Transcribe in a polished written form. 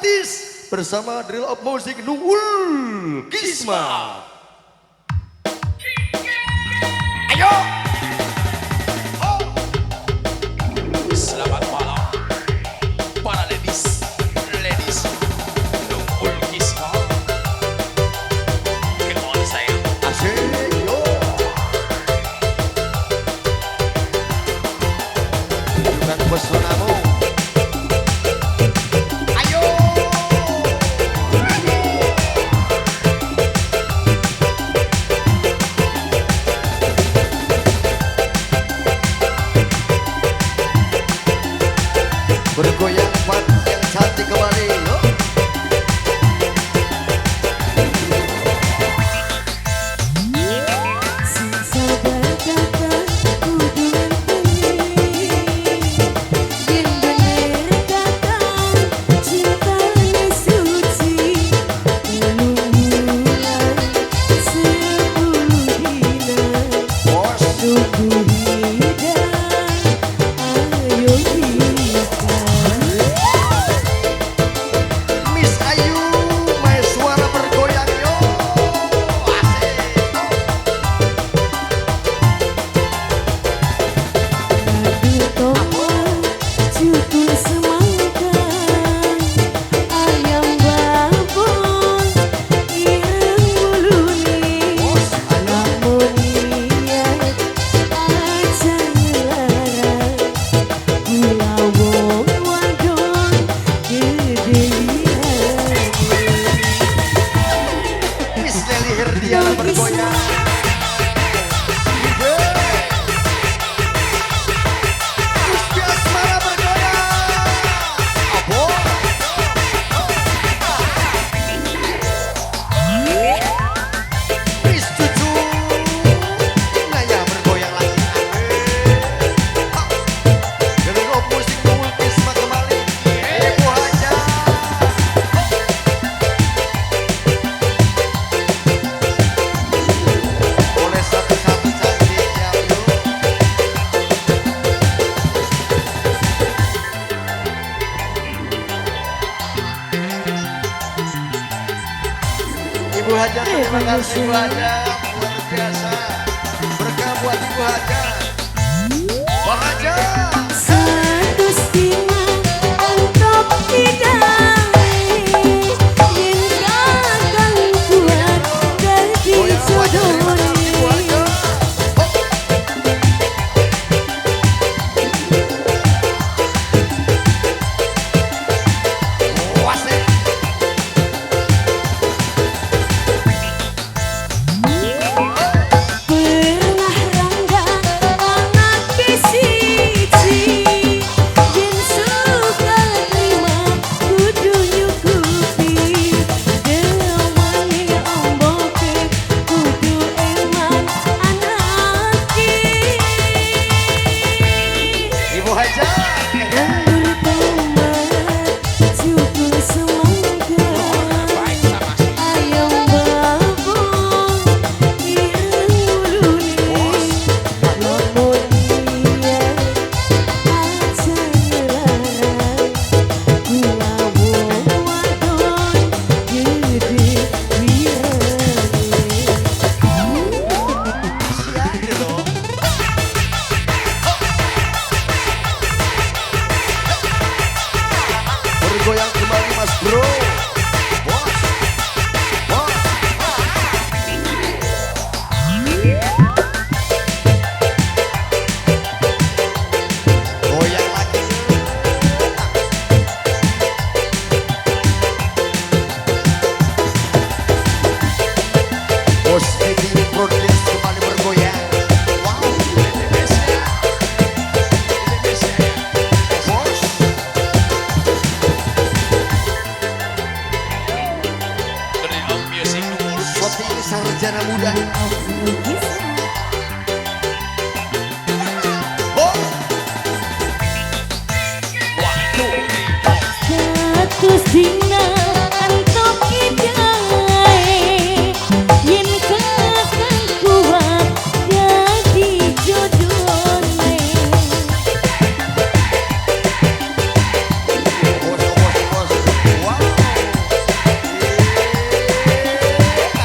Artis bersama Drill of Music Nungul Kisma. Ayo. Oh. Selamat malam para ladies, Nungul Kisma. Come on sayang. Asik, yo. Tunjukkan pesonamu. Ayo. Bergoyang Fat yang cantik kembali, yo. Miss Ayu, main suara bergoyang, yo. Miss Nelly Herdiana bergoyang. Miss Biasmara bergoyang. Abo. Miss Cucu Naya bergoyang lagi. Dari Love Music Nungul Kisma kembali. Ibu Haja. Boleh satu-satu cantiknya, yuk. Ibu Haja, terima kasih Ibu Haja, luar biasa. Berkah buat Ibu Haja. Pak Haja. Goyang wajah, terima kasih Ibu Haja. Oh, asik. Ibu Haja. Baik sama si Bergoyang kembali Mas Bro. Bos. Bos. Goyang lagi. Bos Edi Broadcast kembali bergoyang. Wow. Indonesia. Bos. Drill of Music Nungul Kisma. Seperti sarjana muda.